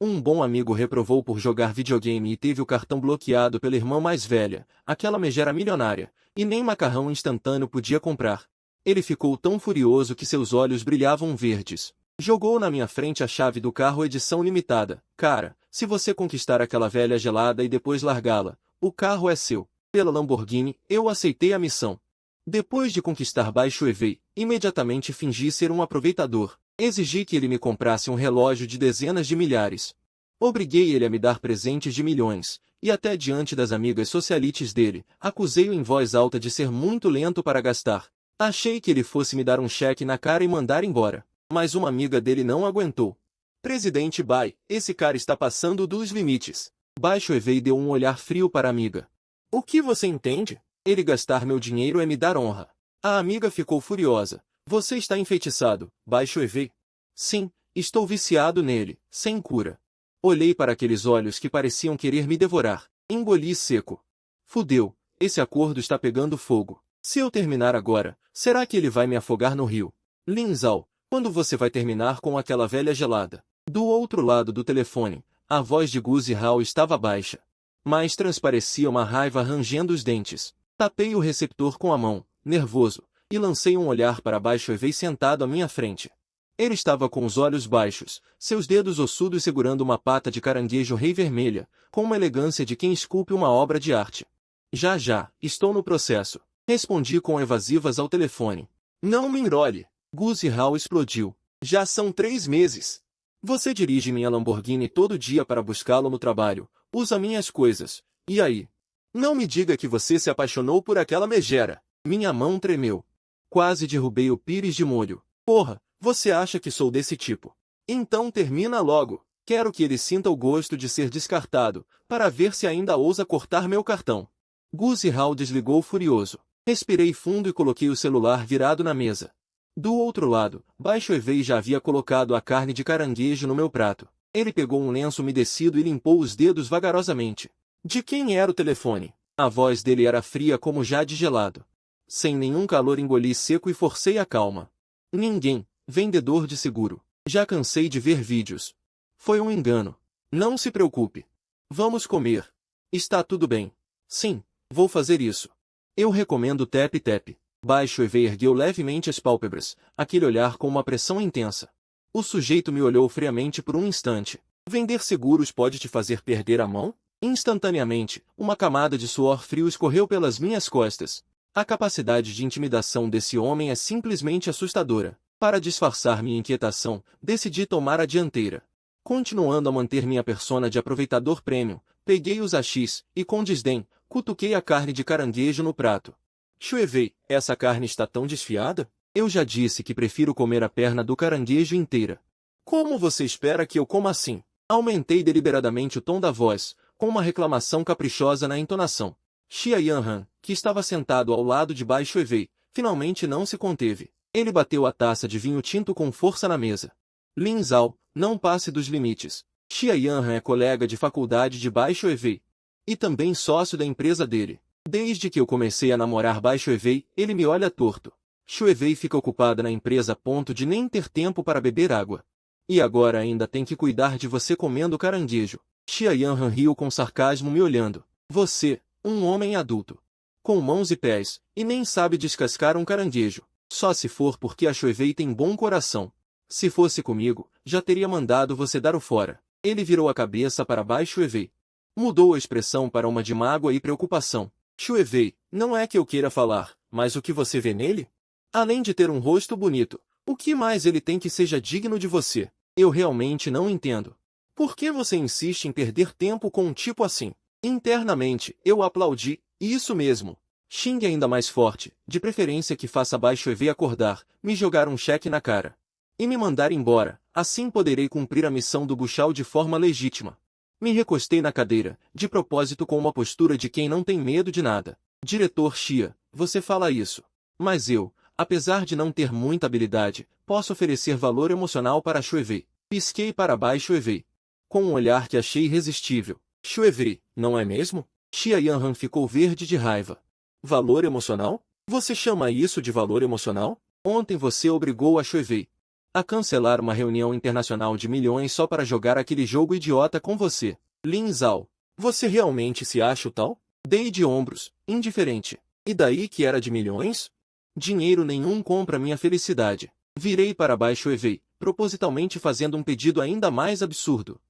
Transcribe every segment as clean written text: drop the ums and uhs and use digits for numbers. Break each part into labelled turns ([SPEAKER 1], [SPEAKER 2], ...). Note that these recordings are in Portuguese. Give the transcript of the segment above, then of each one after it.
[SPEAKER 1] Um bom amigo reprovou por jogar videogame e teve o cartão bloqueado pela irmã mais velha, aquela megera milionária, e nem macarrão instantâneo podia comprar. Ele ficou tão furioso que seus olhos brilhavam verdes. Jogou na minha frente a chave do carro edição limitada. Cara, se você conquistar aquela velha gelada e depois largá-la, o carro é seu. Pela Lamborghini, eu aceitei a missão. Depois de conquistar Baixo EV, imediatamente fingi ser um aproveitador. Exigi que ele me comprasse um relógio de dezenas de milhares. Obriguei ele a me dar presentes de milhões, e até diante das amigas socialites dele, acusei-o em voz alta de ser muito lento para gastar. Achei que ele fosse me dar um cheque na cara e mandar embora. Mas uma amiga dele não aguentou. Presidente Bai, esse cara está passando dos limites. Baixo EV deu um olhar frio para a amiga. O que você entende? Ele gastar meu dinheiro é me dar honra. A amiga ficou furiosa. Você está enfeitiçado, Baixo EV? Sim, estou viciado nele, sem cura. Olhei para aqueles olhos que pareciam querer me devorar. Engoli seco. Fudeu, esse acordo está pegando fogo. Se eu terminar agora, será que ele vai me afogar no rio? Lin Zhao, quando você vai terminar com aquela velha gelada? Do outro lado do telefone, a voz de Gu Zihao estava baixa, mas transparecia uma raiva rangendo os dentes. Tapei o receptor com a mão, nervoso, e lancei um olhar para Baixo EV sentado à minha frente. Ele estava com os olhos baixos, seus dedos ossudos segurando uma pata de caranguejo rei vermelha, com uma elegância de quem esculpe uma obra de arte. Já, estou no processo. Respondi com evasivas ao telefone. Não me enrole. Gu Zihao explodiu. Já são 3 meses. Você dirige minha Lamborghini todo dia para buscá-lo no trabalho, usa minhas coisas. E aí? Não me diga que você se apaixonou por aquela megera. Minha mão tremeu. Quase derrubei o pires de molho. Porra, você acha que sou desse tipo? Então termina logo. Quero que ele sinta o gosto de ser descartado, para ver se ainda ousa cortar meu cartão. Gu Zihao desligou furioso. Respirei fundo e coloquei o celular virado na mesa. Do outro lado, Baixo EV já havia colocado a carne de caranguejo no meu prato. Ele pegou um lenço umedecido e limpou os dedos vagarosamente. De quem era o telefone? A voz dele era fria como jade gelado. Sem nenhum calor engoli seco e forcei a calma. Ninguém, vendedor de seguro. Já cansei de ver vídeos. Foi um engano. Não se preocupe. Vamos comer. Está tudo bem. Sim, vou fazer isso. Eu recomendo Tap Tap. Baixo EV ergueu levemente as pálpebras, aquele olhar com uma pressão intensa. O sujeito me olhou friamente por um instante. Vender seguros pode te fazer perder a mão? Instantaneamente, uma camada de suor frio escorreu pelas minhas costas. A capacidade de intimidação desse homem é simplesmente assustadora. Para disfarçar minha inquietação, decidi tomar a dianteira. Continuando a manter minha persona de aproveitador premium, peguei os hashis e, com desdém, cutuquei a carne de caranguejo no prato. Shuevei, essa carne está tão desfiada? Eu já disse que prefiro comer a perna do caranguejo inteira. Como você espera que eu coma assim? Aumentei deliberadamente o tom da voz, com uma reclamação caprichosa na entonação. Xia Yanhan, que estava sentado ao lado de Baixo EV, finalmente não se conteve. Ele bateu a taça de vinho tinto com força na mesa. Lin Zhao, não passe dos limites. Xia Yanhan é colega de faculdade de Baixo EV. E também sócio da empresa dele. Desde que eu comecei a namorar Baixo EV, ele me olha torto. Shuevei fica ocupada na empresa a ponto de nem ter tempo para beber água. E agora ainda tem que cuidar de você comendo caranguejo. Xia Yanhan riu com sarcasmo me olhando. Você, um homem adulto, com mãos e pés, e nem sabe descascar um caranguejo. Só se for porque a Shuevei tem bom coração. Se fosse comigo, já teria mandado você dar o fora. Ele virou a cabeça para Baixo EV. Mudou a expressão para uma de mágoa e preocupação. Shuevei, não é que eu queira falar, mas o que você vê nele? Além de ter um rosto bonito, o que mais ele tem que seja digno de você? Eu realmente não entendo. Por que você insiste em perder tempo com um tipo assim? Internamente, eu aplaudi. Isso mesmo. Xingue ainda mais forte, de preferência que faça Baixo EV acordar, me jogar um cheque na cara. E me mandar embora, assim poderei cumprir a missão do Buchal de forma legítima. Me recostei na cadeira, de propósito com uma postura de quem não tem medo de nada. Diretor Xia, você fala isso. Mas eu, apesar de não ter muita habilidade, posso oferecer valor emocional para Shuevei. Pisquei para Baixo EV. Com um olhar que achei irresistível. Shuevei, não é mesmo? Xia Yanhan ficou verde de raiva. Valor emocional? Você chama isso de valor emocional? Ontem você obrigou a Shuevei a cancelar uma reunião internacional de milhões só para jogar aquele jogo idiota com você. Lin Zhao, você realmente se acha o tal? Dei de ombros, indiferente. E daí que era de milhões? Dinheiro nenhum compra minha felicidade. Virei para baixo e Wei, propositalmente fazendo um pedido ainda mais absurdo.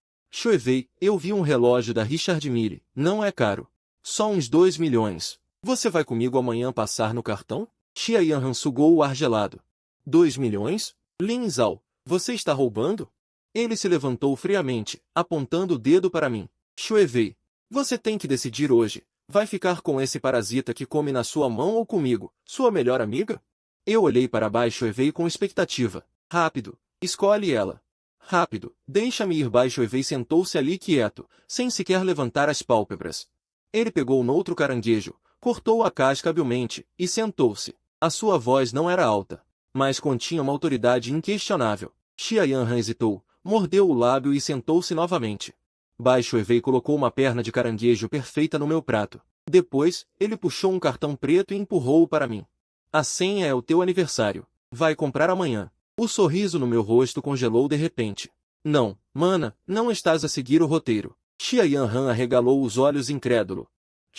[SPEAKER 1] Wei, eu vi um relógio da Richard Mille, não é caro. Só uns 2 milhões. Você vai comigo amanhã passar no cartão? Xia Yanhan sugou o ar gelado. 2 milhões? Lin Zhao, você está roubando? Ele se levantou friamente, apontando o dedo para mim. Wei, você tem que decidir hoje. Vai ficar com esse parasita que come na sua mão ou comigo, sua melhor amiga? Eu olhei para baixo e Wei com expectativa. Rápido, escolhe ela. Rápido, deixa-me ir. Baixo e Wei sentou-se ali quieto, sem sequer levantar as pálpebras. Ele pegou noutro caranguejo, cortou a casca habilmente, e sentou-se. A sua voz não era alta, mas continha uma autoridade inquestionável. Xia Yanhan hesitou, mordeu o lábio e sentou-se novamente. Baixo e Wei colocou uma perna de caranguejo perfeita no meu prato. Depois, ele puxou um cartão preto e empurrou-o para mim. A senha é o teu aniversário. Vai comprar amanhã. O sorriso no meu rosto congelou de repente. Não, mana, não estás a seguir o roteiro. Xia Yanhan arregalou os olhos incrédulo.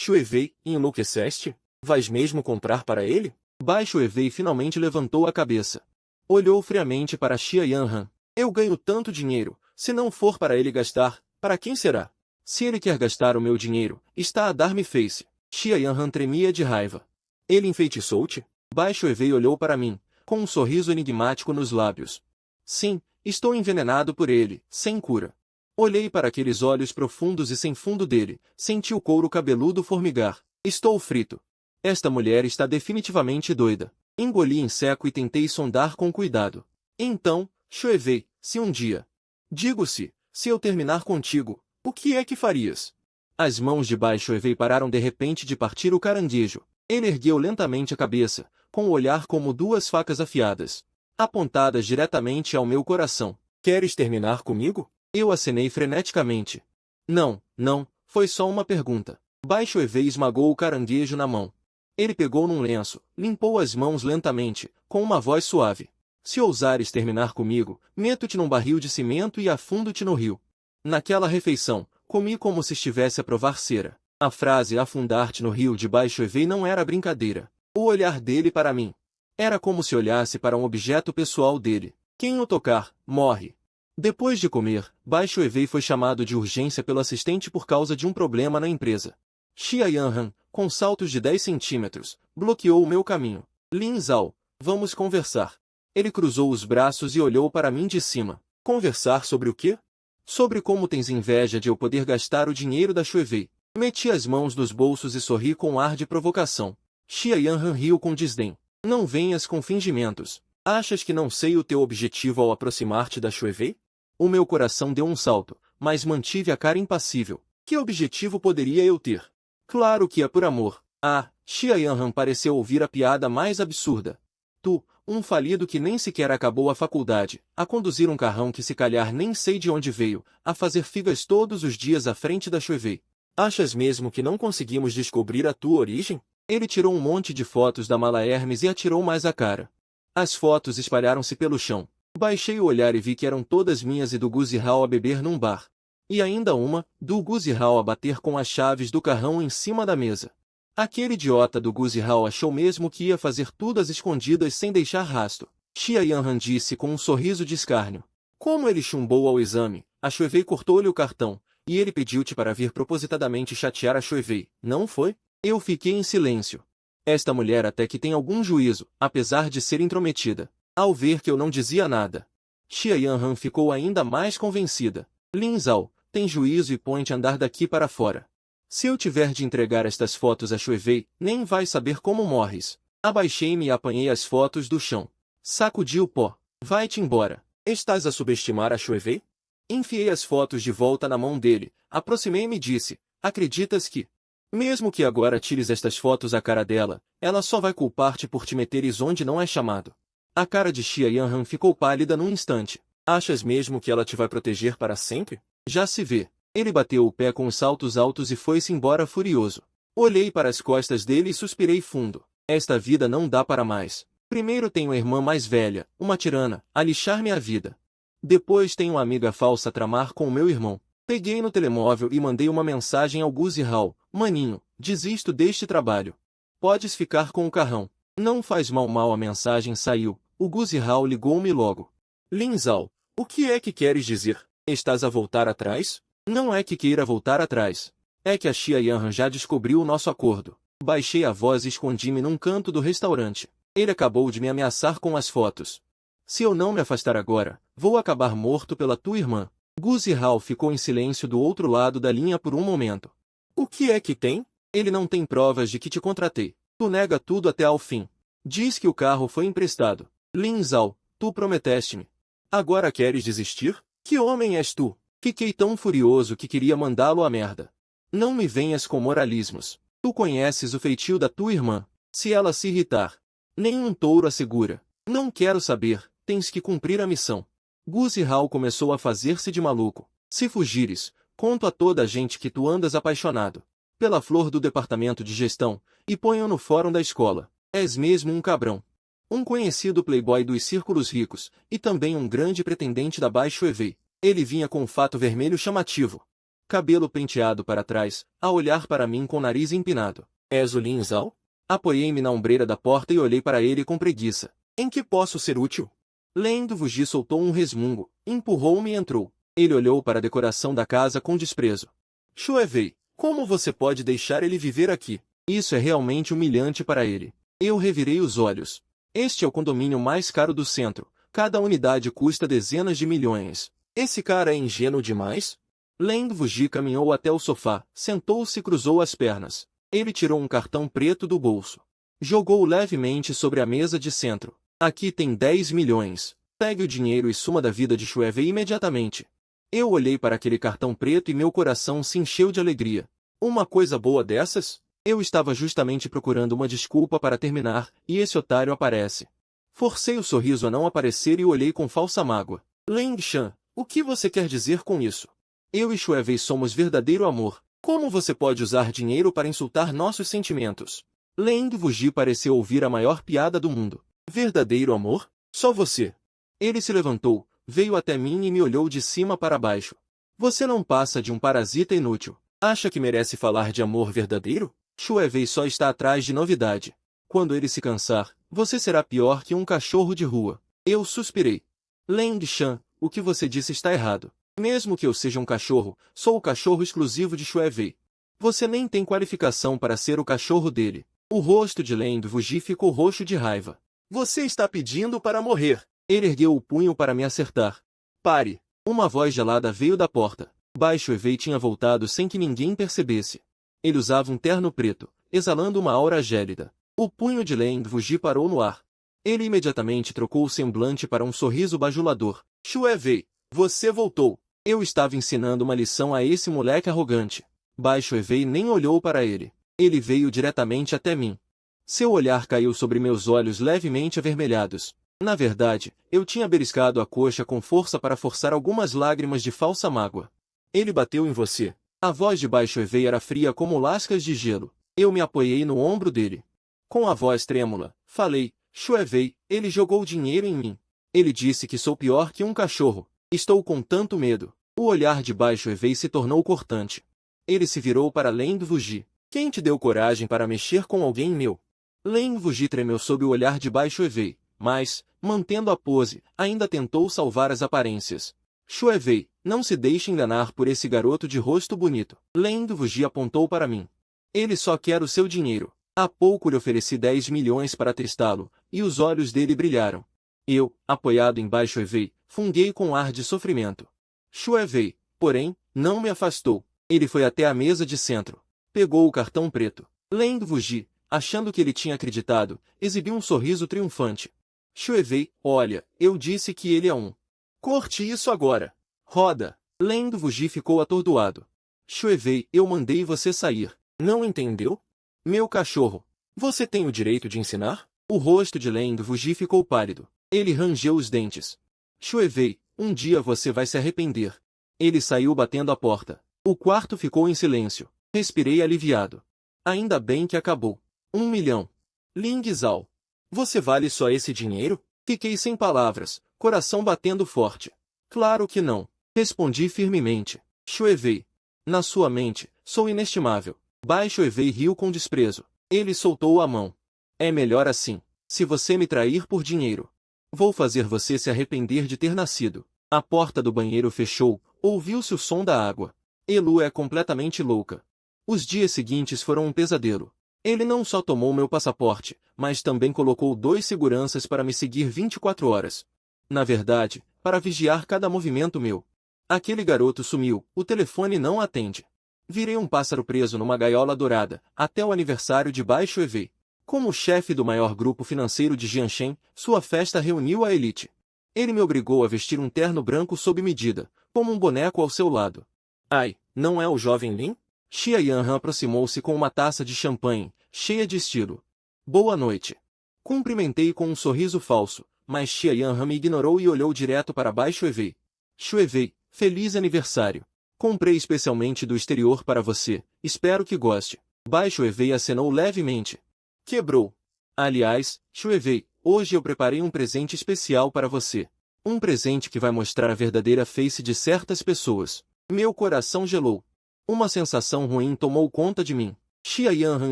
[SPEAKER 1] Wei, enlouqueceste? Vais mesmo comprar para ele? Baixo e Wei finalmente levantou a cabeça. Olhou friamente para Xia Yanhan. Eu ganho tanto dinheiro, se não for para ele gastar, para quem será? Se ele quer gastar o meu dinheiro, está a dar-me face. Xia Yanhan tremia de raiva. Ele enfeitiçou-te? Baixo e Wei olhou para mim, com um sorriso enigmático nos lábios. Sim, estou envenenado por ele, sem cura. Olhei para aqueles olhos profundos e sem fundo dele, senti o couro cabeludo formigar. Estou frito. Esta mulher está definitivamente doida. Engoli em seco e tentei sondar com cuidado. Então, Wei, se um dia... Digo-se, se eu terminar contigo, o que é que farias? As mãos de Baixo e Wei pararam de repente de partir o caranguejo. Ele ergueu lentamente a cabeça, com o olhar como duas facas afiadas, apontadas diretamente ao meu coração. Queres terminar comigo? Eu acenei freneticamente. Não, não, foi só uma pergunta. Baixo e Wei esmagou o caranguejo na mão. Ele pegou num lenço, limpou as mãos lentamente, com uma voz suave. Se ousares terminar comigo, meto-te num barril de cimento e afundo-te no rio. Naquela refeição, comi como se estivesse a provar cera. A frase afundar-te no rio de Baixo e Wei não era brincadeira. O olhar dele para mim era como se olhasse para um objeto pessoal dele. Quem o tocar, morre. Depois de comer, Baixo e Wei foi chamado de urgência pelo assistente por causa de um problema na empresa. Xia Yanhan, com saltos de 10 centímetros, bloqueou o meu caminho. Lin Zhao, vamos conversar. Ele cruzou os braços e olhou para mim de cima. Conversar sobre o quê? Sobre como tens inveja de eu poder gastar o dinheiro da Wei. Meti as mãos nos bolsos e sorri com um ar de provocação. Xia Yanhan riu com desdém. Não venhas com fingimentos. Achas que não sei o teu objetivo ao aproximar-te da Wei? O meu coração deu um salto, mas mantive a cara impassível. Que objetivo poderia eu ter? Claro que é por amor. Ah, Xia Yanhan pareceu ouvir a piada mais absurda. Tu, um falido que nem sequer acabou a faculdade, a conduzir um carrão que se calhar nem sei de onde veio, a fazer figas todos os dias à frente da Wei. Achas mesmo que não conseguimos descobrir a tua origem? Ele tirou um monte de fotos da mala Hermes e atirou mais a cara. As fotos espalharam-se pelo chão. Baixei o olhar e vi que eram todas minhas e do Guzi Hao a beber num bar. E ainda uma, do Guzi Hao a bater com as chaves do carrão em cima da mesa. Aquele idiota do Guzi Hao achou mesmo que ia fazer tudo às escondidas sem deixar rastro. Xia Yanhan disse com um sorriso de escárnio. Como ele chumbou ao exame, a Wei cortou-lhe o cartão, e ele pediu-te para vir propositadamente chatear a Wei, não foi? Eu fiquei em silêncio. Esta mulher até que tem algum juízo, apesar de ser intrometida. Ao ver que eu não dizia nada, Xia Yanhan ficou ainda mais convencida. Lin Zhao, tem juízo e põe-te a andar daqui para fora. Se eu tiver de entregar estas fotos a Wei, nem vai saber como morres. Abaixei-me e apanhei as fotos do chão. Sacudi o pó. Vai-te embora. Estás a subestimar a Wei? Enfiei as fotos de volta na mão dele, aproximei-me e disse, acreditas que... Mesmo que agora tires estas fotos à cara dela, ela só vai culpar-te por te meteres onde não é chamado. A cara de Xia Yanhan ficou pálida num instante. Achas mesmo que ela te vai proteger para sempre? Já se vê. Ele bateu o pé com os saltos altos e foi-se embora furioso. Olhei para as costas dele e suspirei fundo. Esta vida não dá para mais. Primeiro tenho a irmã mais velha, uma tirana, a lixar-me a vida. Depois tenho uma amiga falsa a tramar com o meu irmão. Peguei no telemóvel e mandei uma mensagem ao Guzzi Hall. Maninho, desisto deste trabalho. Podes ficar com o carrão. Não faz mal a mensagem saiu. O Guzzi Hall ligou-me logo. Linzal, o que é que queres dizer? Estás a voltar atrás? Não é que queira voltar atrás. É que a Xia Yanran já descobriu o nosso acordo. Baixei a voz e escondi-me num canto do restaurante. Ele acabou de me ameaçar com as fotos. Se eu não me afastar agora, vou acabar morto pela tua irmã. Guzzi Hall ficou em silêncio do outro lado da linha por um momento. O que é que tem? Ele não tem provas de que te contratei. Tu nega tudo até ao fim. Diz que o carro foi emprestado. Linzal, tu prometeste-me. Agora queres desistir? Que homem és tu? Fiquei tão furioso que queria mandá-lo à merda. Não me venhas com moralismos. Tu conheces o feitio da tua irmã. Se ela se irritar, nenhum touro a segura. Não quero saber, tens que cumprir a missão. Guzzi Hall começou a fazer-se de maluco. Se fugires, conto a toda a gente que tu andas apaixonado pela flor do departamento de gestão, e ponho no fórum da escola. És mesmo um cabrão. Um conhecido playboy dos círculos ricos, e também um grande pretendente da Baixo EV. Ele vinha com um fato vermelho chamativo. Cabelo penteado para trás, a olhar para mim com o nariz empinado. És o Linzal? Apoiei-me na ombreira da porta e olhei para ele com preguiça. Em que posso ser útil? Lendo Vuji soltou um resmungo, empurrou-me e entrou. Ele olhou para a decoração da casa com desprezo. Chuevei, como você pode deixar ele viver aqui? Isso é realmente humilhante para ele. Eu revirei os olhos. Este é o condomínio mais caro do centro. Cada unidade custa dezenas de milhões. Esse cara é ingênuo demais? Lendo Vuji caminhou até o sofá, sentou-se e cruzou as pernas. Ele tirou um cartão preto do bolso. Jogou levemente sobre a mesa de centro. Aqui tem 10 milhões. Pegue o dinheiro e suma da vida de Chueve imediatamente. Eu olhei para aquele cartão preto e meu coração se encheu de alegria. Uma coisa boa dessas? Eu estava justamente procurando uma desculpa para terminar, e esse otário aparece. Forcei o sorriso a não aparecer e o olhei com falsa mágoa. Leng Shan, o que você quer dizer com isso? Eu e Chueve somos verdadeiro amor. Como você pode usar dinheiro para insultar nossos sentimentos? Leng Vuji pareceu ouvir a maior piada do mundo. Verdadeiro amor? Só você. Ele se levantou, veio até mim e me olhou de cima para baixo. Você não passa de um parasita inútil. Acha que merece falar de amor verdadeiro? Chuevei só está atrás de novidade. Quando ele se cansar, você será pior que um cachorro de rua. Eu suspirei. Leng Shan, o que você disse está errado. Mesmo que eu seja um cachorro, sou o cachorro exclusivo de Chuevei. Você nem tem qualificação para ser o cachorro dele. O rosto de Leng Vuji ficou roxo de raiva. Você está pedindo para morrer. Ele ergueu o punho para me acertar. Pare. Uma voz gelada veio da porta. Baixo Evei tinha voltado sem que ninguém percebesse. Ele usava um terno preto, exalando uma aura gélida. O punho de Leng Vuji parou no ar. Ele imediatamente trocou o semblante para um sorriso bajulador. Chuevei, você voltou. Eu estava ensinando uma lição a esse moleque arrogante. Baixo Evei nem olhou para ele. Ele veio diretamente até mim. Seu olhar caiu sobre meus olhos levemente avermelhados. Na verdade, eu tinha beliscado a coxa com força para forçar algumas lágrimas de falsa mágoa. Ele bateu em você. A voz de Baixo Evei era fria como lascas de gelo. Eu me apoiei no ombro dele. Com a voz trêmula, falei, Chuevei, ele jogou dinheiro em mim. Ele disse que sou pior que um cachorro. Estou com tanto medo. O olhar de Baixo Evei se tornou cortante. Ele se virou para Leng Vuji. Quem te deu coragem para mexer com alguém meu? Leng Vuji tremeu sob o olhar de Baixo Evei, mas, mantendo a pose, ainda tentou salvar as aparências. Chuevei, não se deixe enganar por esse garoto de rosto bonito. Leng Vuji apontou para mim. Ele só quer o seu dinheiro. Há pouco lhe ofereci 10 milhões para testá-lo, e os olhos dele brilharam. Eu, apoiado em Baixo Evei, funguei com ar de sofrimento. Chuevei, porém, não me afastou. Ele foi até a mesa de centro. Pegou o cartão preto. Leng Vuji, achando que ele tinha acreditado, exibiu um sorriso triunfante. Chuevei, olha, eu disse que ele é um. Corte isso agora. Roda. Leng Vuji ficou atordoado. Chuevei, eu mandei você sair. Não entendeu? Meu cachorro. Você tem o direito de ensinar? O rosto de Leng Vuji ficou pálido. Ele rangeu os dentes. Chuevei, um dia você vai se arrepender. Ele saiu batendo a porta. O quarto ficou em silêncio. Respirei aliviado. Ainda bem que acabou. 1 milhão. Ling Zhao. Você vale só esse dinheiro? Fiquei sem palavras, coração batendo forte. Claro que não. Respondi firmemente. Shuevei. Na sua mente, sou inestimável. Bai Shuevei riu com desprezo. Ele soltou a mão. É melhor assim. Se você me trair por dinheiro, vou fazer você se arrepender de ter nascido. A porta do banheiro fechou, ouviu-se o som da água. Elu é completamente louca. Os dias seguintes foram um pesadelo. Ele não só tomou meu passaporte, mas também colocou 2 seguranças para me seguir 24 horas. Na verdade, para vigiar cada movimento meu. Aquele garoto sumiu, o telefone não atende. Virei um pássaro preso numa gaiola dourada, até o aniversário de Bai Shuevei. Como chefe do maior grupo financeiro de Jianshen, sua festa reuniu a elite. Ele me obrigou a vestir um terno branco sob medida, como um boneco ao seu lado. Ai, não é o jovem Lin? Xia Yanran aproximou-se com uma taça de champanhe, cheia de estilo. Boa noite. Cumprimentei com um sorriso falso, mas Xia Yanran me ignorou e olhou direto para Bai Shuevei. Shuevei, feliz aniversário. Comprei especialmente do exterior para você, espero que goste. Bai Shuevei acenou levemente. Quebrou. Aliás, Shuevei, hoje eu preparei um presente especial para você. Um presente que vai mostrar a verdadeira face de certas pessoas. Meu coração gelou. Uma sensação ruim tomou conta de mim. Xia Yanran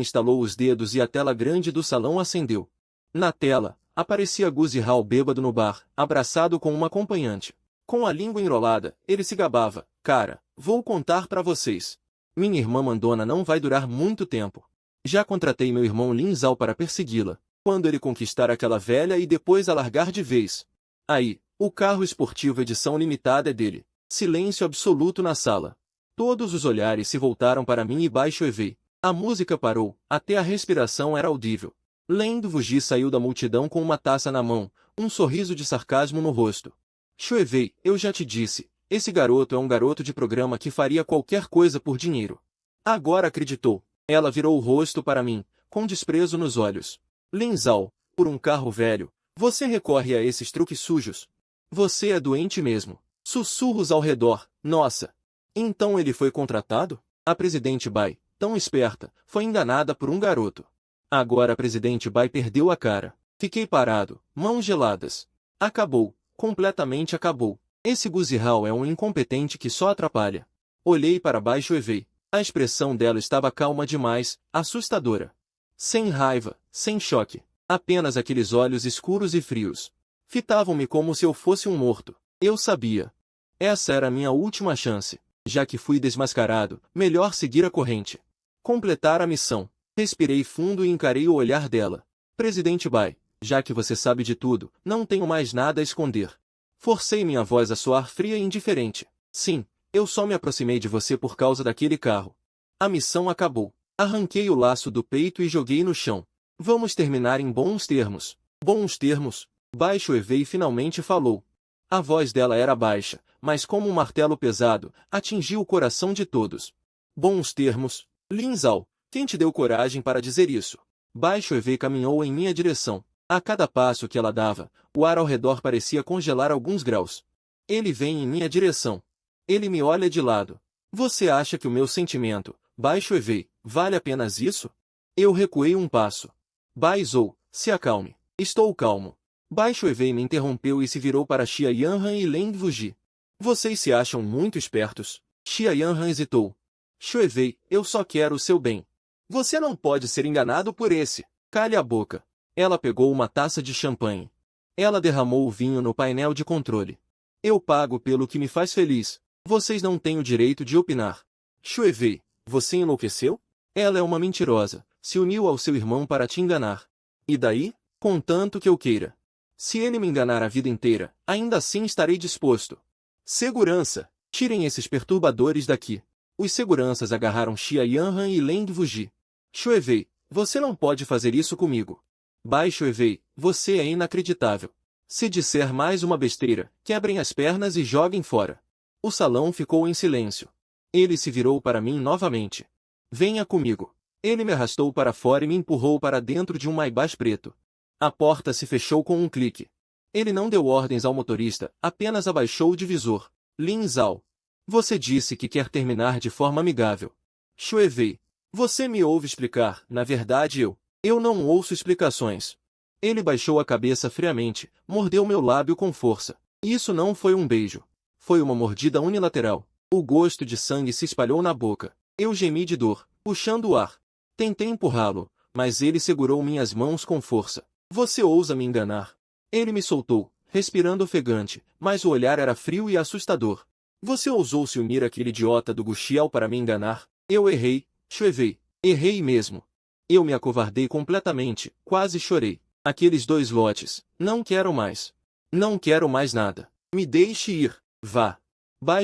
[SPEAKER 1] estalou os dedos e a tela grande do salão acendeu. Na tela, aparecia Gu Zihao bêbado no bar, abraçado com uma acompanhante. Com a língua enrolada, ele se gabava. Cara, vou contar pra vocês. Minha irmã mandona não vai durar muito tempo. Já contratei meu irmão Lin Zhao para persegui-la, quando ele conquistar aquela velha e depois a largar de vez. Aí, o carro esportivo edição limitada é dele. Silêncio absoluto na sala. Todos os olhares se voltaram para mim e Bai Shuevei. A música parou, até a respiração era audível. Leng Wuji saiu da multidão com uma taça na mão, um sorriso de sarcasmo no rosto. Shuevei, eu já te disse, esse garoto é um garoto de programa que faria qualquer coisa por dinheiro. Agora acreditou. Ela virou o rosto para mim, com desprezo nos olhos. Lin Zhao, por um carro velho, você recorre a esses truques sujos? Você é doente mesmo. Sussurros ao redor, nossa. Então ele foi contratado? A presidente Bai, tão esperta, foi enganada por um garoto. Agora a presidente Bai perdeu a cara. Fiquei parado, mãos geladas. Acabou, completamente acabou. Esse Gu Zihao é um incompetente que só atrapalha. Olhei para Bai Shuevei. A expressão dela estava calma demais, assustadora. Sem raiva, sem choque. Apenas aqueles olhos escuros e frios. Fitavam-me como se eu fosse um morto. Eu sabia. Essa era a minha última chance. Já que fui desmascarado, melhor seguir a corrente. Completar a missão. Respirei fundo e encarei o olhar dela. Presidente Bai, já que você sabe de tudo, não tenho mais nada a esconder. Forcei minha voz a soar fria e indiferente. Sim, eu só me aproximei de você por causa daquele carro. A missão acabou. Arranquei o laço do peito e joguei no chão. Vamos terminar em bons termos. Bons termos? Bai Shuevei finalmente falou. A voz dela era baixa, mas como um martelo pesado, atingiu o coração de todos. Bons termos? Lin Zhao, quem te deu coragem para dizer isso? Bai Shuevei caminhou em minha direção. A cada passo que ela dava, o ar ao redor parecia congelar alguns graus. Ele vem em minha direção. Ele me olha de lado. Você acha que o meu sentimento, Bai Shuevei, vale apenas isso? Eu recuei um passo. Bai Zhou, se acalme. Estou calmo. Bai Shuevei me interrompeu e se virou para Xia Yanran e Leng Wuji. Vocês se acham muito espertos? Xia Yanran hesitou. Shuevei, eu só quero o seu bem. Você não pode ser enganado por esse. Calhe a boca. Ela pegou uma taça de champanhe. Ela derramou o vinho no painel de controle. Eu pago pelo que me faz feliz. Vocês não têm o direito de opinar. Shuevei, você enlouqueceu? Ela é uma mentirosa. Se uniu ao seu irmão para te enganar. E daí? Contanto que eu queira. Se ele me enganar a vida inteira, ainda assim estarei disposto. Segurança! Tirem esses perturbadores daqui. Os seguranças agarraram Xia Yanran e Leng Wuji. Shuevei, você não pode fazer isso comigo. Bai Shuevei, você é inacreditável. Se disser mais uma besteira, quebrem as pernas e joguem fora. O salão ficou em silêncio. Ele se virou para mim novamente. Venha comigo. Ele me arrastou para fora e me empurrou para dentro de um Maybach preto. A porta se fechou com um clique. Ele não deu ordens ao motorista, apenas abaixou o divisor. Lin Zhao. Você disse que quer terminar de forma amigável. Shuevei. Você me ouve explicar, na verdade eu não ouço explicações. Ele baixou a cabeça friamente, mordeu meu lábio com força. Isso não foi um beijo. Foi uma mordida unilateral. O gosto de sangue se espalhou na boca. Eu gemi de dor, puxando o ar. Tentei empurrá-lo, mas ele segurou minhas mãos com força. Você ousa me enganar. Ele me soltou, respirando ofegante, mas o olhar era frio e assustador. Você ousou se unir àquele idiota do Guxiao para me enganar? Eu errei, Xuevei. Errei mesmo. Eu me acovardei completamente, quase chorei. Aqueles 2 lotes, não quero mais. Não quero mais nada. Me deixe ir, vá.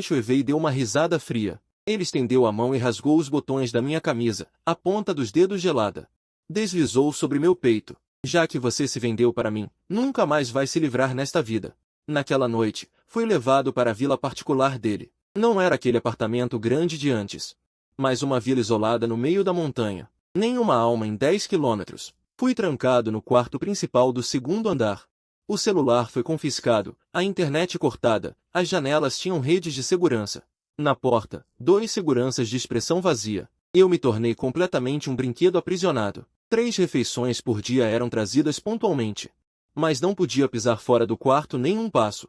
[SPEAKER 1] Xuevei deu uma risada fria. Ele estendeu a mão e rasgou os botões da minha camisa, a ponta dos dedos gelada. Deslizou sobre meu peito. Já que você se vendeu para mim, nunca mais vai se livrar nesta vida. Naquela noite, fui levado para a vila particular dele. Não era aquele apartamento grande de antes, mas uma vila isolada no meio da montanha. Nem uma alma em 10 quilômetros. Fui trancado no quarto principal do 2º andar. O celular foi confiscado, a internet cortada, as janelas tinham redes de segurança. Na porta, 2 seguranças de expressão vazia. Eu me tornei completamente um brinquedo aprisionado. 3 refeições por dia eram trazidas pontualmente. Mas não podia pisar fora do quarto nem um passo.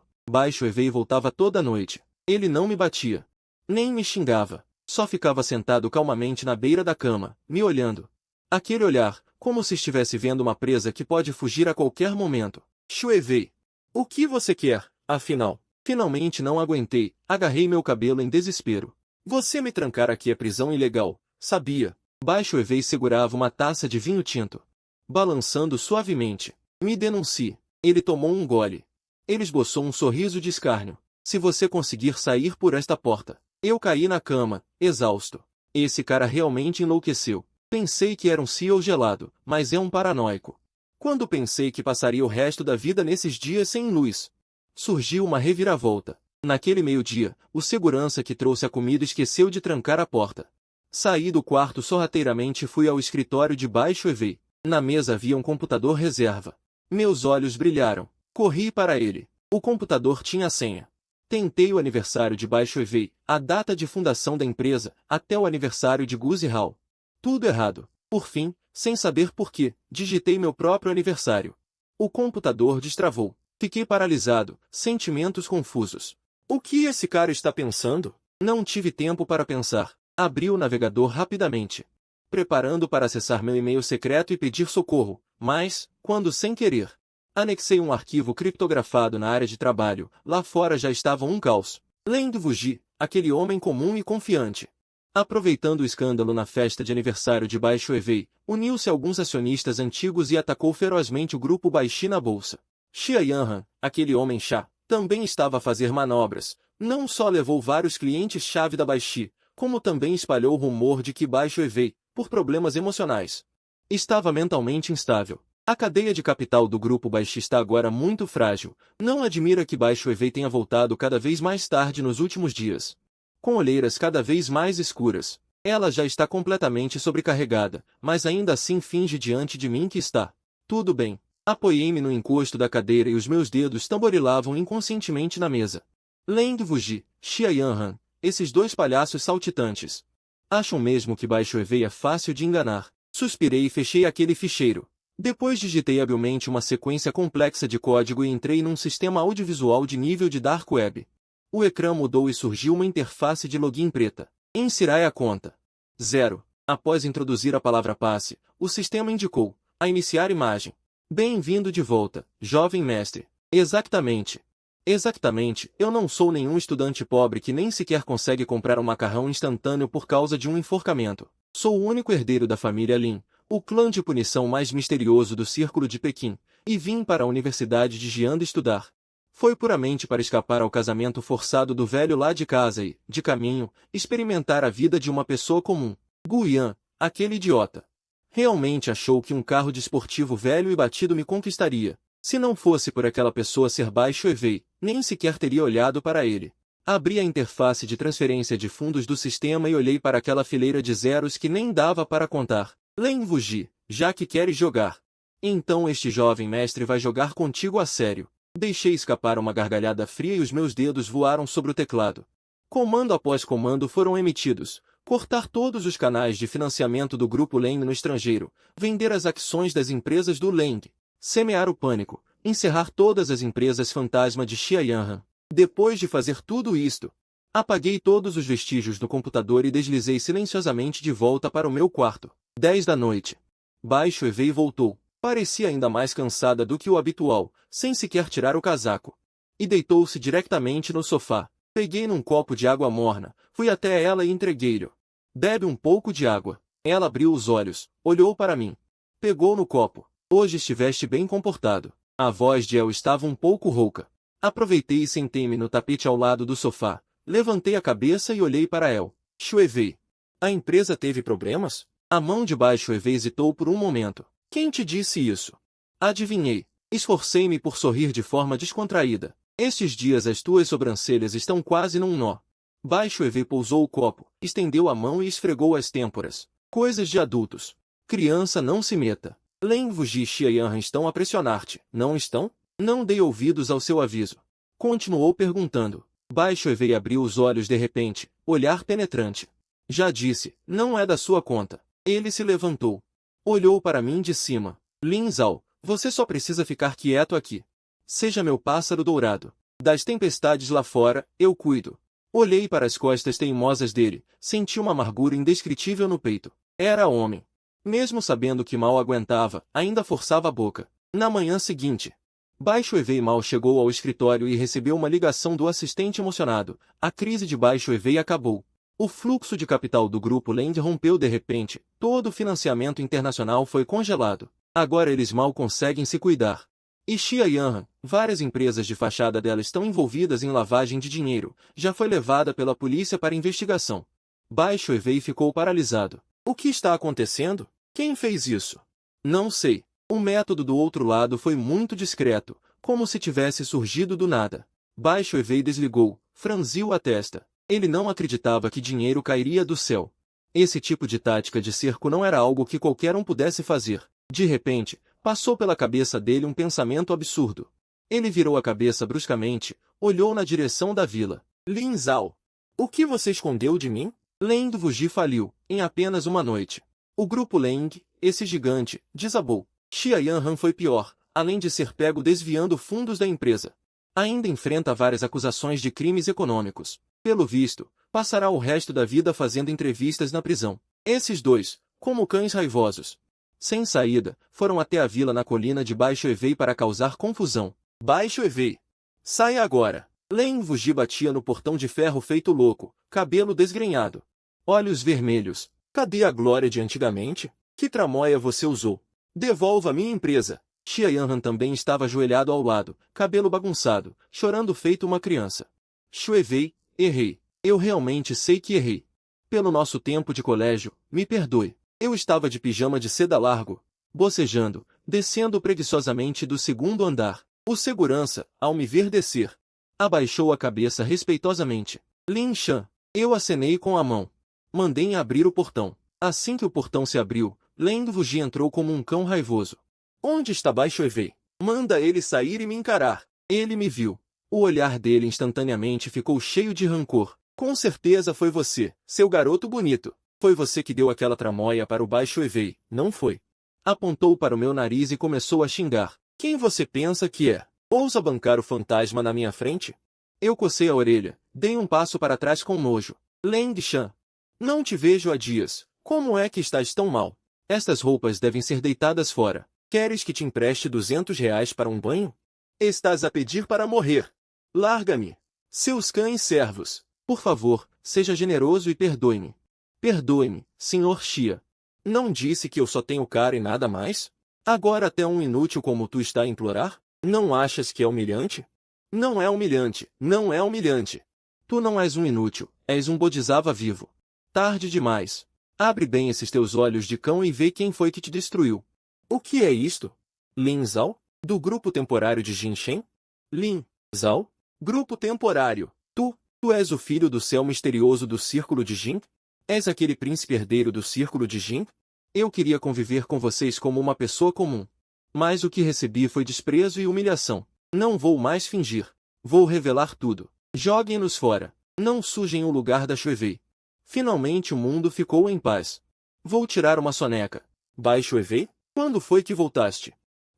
[SPEAKER 1] Xuevei voltava toda noite. Ele não me batia. Nem me xingava. Só ficava sentado calmamente na beira da cama, me olhando. Aquele olhar, como se estivesse vendo uma presa que pode fugir a qualquer momento. Xuevei. O que você quer, afinal? Finalmente não aguentei, agarrei meu cabelo em desespero. Você me trancar aqui é prisão ilegal, sabia? Xuevei segurava uma taça de vinho tinto, balançando suavemente. Me denuncie. Ele tomou um gole. Ele esboçou um sorriso de escárnio. Se você conseguir sair por esta porta. Eu caí na cama, exausto. Esse cara realmente enlouqueceu. Pensei que era um CEO gelado, mas é um paranoico. Quando pensei que passaria o resto da vida nesses dias sem luz, surgiu uma reviravolta. Naquele meio-dia, o segurança que trouxe a comida esqueceu de trancar a porta. Saí do quarto sorrateiramente e fui ao escritório de Xuevei. Na mesa havia um computador reserva. Meus olhos brilharam. Corri para ele. O computador tinha a senha. Tentei o aniversário de Xuevei, a data de fundação da empresa, até o aniversário de Guzi Hao. Tudo errado. Por fim, sem saber por quê, digitei meu próprio aniversário. O computador destravou. Fiquei paralisado, sentimentos confusos. O que esse cara está pensando? Não tive tempo para pensar. Abri o navegador rapidamente, preparando para acessar meu e-mail secreto e pedir socorro, mas, quando sem querer, anexei um arquivo criptografado na área de trabalho, lá fora já estava um caos. Leng Wuji, aquele homem comum e confiante. Aproveitando o escândalo na festa de aniversário de Xuevei, uniu-se a alguns acionistas antigos e atacou ferozmente o grupo Baixi na bolsa. Xia Yanhan, aquele homem chá, também estava a fazer manobras. Não só levou vários clientes-chave da Baixi, como também espalhou o rumor de que Xuevei, por problemas emocionais, estava mentalmente instável. A cadeia de capital do grupo Baixi está agora muito frágil. Não admira que Xuevei tenha voltado cada vez mais tarde nos últimos dias, com olheiras cada vez mais escuras. Ela já está completamente sobrecarregada, mas ainda assim finge diante de mim que está tudo bem. Apoiei-me no encosto da cadeira e os meus dedos tamborilavam inconscientemente na mesa. Leng Wuji, Xia Yanhan, esses 2 palhaços saltitantes. Acham mesmo que Xuevei é fácil de enganar. Suspirei e fechei aquele ficheiro. Depois digitei habilmente uma sequência complexa de código e entrei num sistema audiovisual de nível de Dark Web. O ecrã mudou e surgiu uma interface de login preta. Inserir a conta. 0. Após introduzir a palavra passe, o sistema indicou: a iniciar imagem. Bem-vindo de volta, jovem mestre. Exatamente. Exatamente, eu não sou nenhum estudante pobre que nem sequer consegue comprar um macarrão instantâneo por causa de um enforcamento. Sou o único herdeiro da família Lin, o clã de punição mais misterioso do Círculo de Pequim, e vim para a Universidade de Jianda estudar. Foi puramente para escapar ao casamento forçado do velho lá de casa e, de caminho, experimentar a vida de uma pessoa comum. Guian, aquele idiota, realmente achou que um carro desportivo velho e batido me conquistaria. Se não fosse por aquela pessoa ser Xuevei, nem sequer teria olhado para ele. Abri a interface de transferência de fundos do sistema e olhei para aquela fileira de zeros que nem dava para contar. Leng Wuji, já que queres jogar, então este jovem mestre vai jogar contigo a sério. Deixei escapar uma gargalhada fria e os meus dedos voaram sobre o teclado. Comando após comando foram emitidos. Cortar todos os canais de financiamento do grupo Leng no estrangeiro. Vender as ações das empresas do Leng. Semear o pânico, encerrar todas as empresas fantasma de Xia Yanran. Depois de fazer tudo isto, apaguei todos os vestígios do computador e deslizei silenciosamente de volta para o meu quarto. 10 da noite. Bai Shuevei voltou. Parecia ainda mais cansada do que o habitual, sem sequer tirar o casaco. E deitou-se diretamente no sofá. Peguei num copo de água morna, fui até ela e entreguei-lhe. Bebe um pouco de água. Ela abriu os olhos, olhou para mim. Pegou no copo. Hoje estiveste bem comportado. A voz de El estava um pouco rouca. Aproveitei e sentei-me no tapete ao lado do sofá. Levantei a cabeça e olhei para El. Shuevei. A empresa teve problemas? A mão de Bai Shuevei hesitou por um momento. Quem te disse isso? Adivinhei. Esforcei-me por sorrir de forma descontraída. Estes dias as tuas sobrancelhas estão quase num nó. Bai Shuevei pousou o copo, estendeu a mão e esfregou as têmporas. Coisas de adultos. Criança, não se meta. Leng-Vos e Xia Yanran estão a pressionar-te, não estão? Não dei ouvidos ao seu aviso. Continuou perguntando. Bai Shuevei abriu os olhos de repente, olhar penetrante. Já disse, não é da sua conta. Ele se levantou. Olhou para mim de cima. Lin Zhao, você só precisa ficar quieto aqui. Seja meu pássaro dourado. Das tempestades lá fora, eu cuido. Olhei para as costas teimosas dele, senti uma amargura indescritível no peito. Era homem. Mesmo sabendo que mal aguentava, ainda forçava a boca. Na manhã seguinte, Bai Shuevei mal chegou ao escritório e recebeu uma ligação do assistente emocionado. A crise de Bai Shuevei acabou. O fluxo de capital do grupo Lend rompeu de repente, todo o financiamento internacional foi congelado. Agora eles mal conseguem se cuidar. E Xia Yanran, várias empresas de fachada dela estão envolvidas em lavagem de dinheiro, já foi levada pela polícia para investigação. Bai Shuevei ficou paralisado. O que está acontecendo? Quem fez isso? Não sei. O método do outro lado foi muito discreto, como se tivesse surgido do nada. Bai Shuevei desligou, franziu a testa. Ele não acreditava que dinheiro cairia do céu. Esse tipo de tática de cerco não era algo que qualquer um pudesse fazer. De repente, passou pela cabeça dele um pensamento absurdo. Ele virou a cabeça bruscamente, olhou na direção da vila. Lin Zhao. O que você escondeu de mim? Leng-Vos faliu, em apenas uma noite. O grupo Leng, esse gigante, desabou. Xia Yanran foi pior, além de ser pego desviando fundos da empresa. Ainda enfrenta várias acusações de crimes econômicos. Pelo visto, passará o resto da vida fazendo entrevistas na prisão. Esses dois, como cães raivosos, sem saída, foram até a vila na colina de Bai Shuevei para causar confusão. Bai Shuevei. Saia agora. Leng-Vos batia no portão de ferro feito louco, cabelo desgrenhado. Olhos vermelhos. Cadê a glória de antigamente? Que tramóia você usou? Devolva minha empresa. Xia Yanran também estava ajoelhado ao lado, cabelo bagunçado, chorando feito uma criança. Shuevei, errei. Eu realmente sei que errei. Pelo nosso tempo de colégio, me perdoe. Eu estava de pijama de seda largo, bocejando, descendo preguiçosamente do segundo andar. O segurança, ao me ver descer, abaixou a cabeça respeitosamente. Lin Shan. Eu acenei com a mão. Mandei abrir o portão. Assim que o portão se abriu, Leng-Vos entrou como um cão raivoso. Onde está Bai Shuevei? Manda ele sair e me encarar. Ele me viu. O olhar dele instantaneamente ficou cheio de rancor. Com certeza foi você, seu garoto bonito. Foi você que deu aquela tramóia para o Bai Shuevei, não foi? Apontou para o meu nariz e começou a xingar. Quem você pensa que é? Ousa bancar o fantasma na minha frente? Eu cocei a orelha, dei um passo para trás com nojo. Leng Shan. Não te vejo há dias. Como é que estás tão mal? Estas roupas devem ser deitadas fora. Queres que te empreste R$ 200 para um banho? Estás a pedir para morrer. Larga-me. Seus cães servos. Por favor, seja generoso e perdoe-me. Perdoe-me, Sr. Xia. Não disse que eu só tenho cara e nada mais? Agora até um inútil como tu está a implorar? Não achas que é humilhante? Não é humilhante, não é humilhante. Tu não és um inútil, és um bodhisattva vivo. Tarde demais. Abre bem esses teus olhos de cão e vê quem foi que te destruiu. O que é isto? Lin Zhao? Do grupo temporário de Jin Shen? Lin Zhao? Grupo temporário. Tu és o filho do céu misterioso do Círculo de Jin? És aquele príncipe herdeiro do Círculo de Jin? Eu queria conviver com vocês como uma pessoa comum. Mas o que recebi foi desprezo e humilhação. Não vou mais fingir. Vou revelar tudo. Joguem-nos fora. Não sujem o lugar da Shuevei. Finalmente o mundo ficou em paz. Vou tirar uma soneca. Bai Shuevei? Quando foi que voltaste?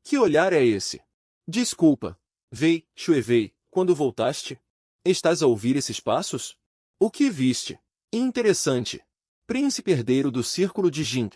[SPEAKER 1] Que olhar é esse? Desculpa. Wei, Shuevei, quando voltaste? Estás a ouvir esses passos? O que viste? Interessante. Príncipe herdeiro do círculo de Jing.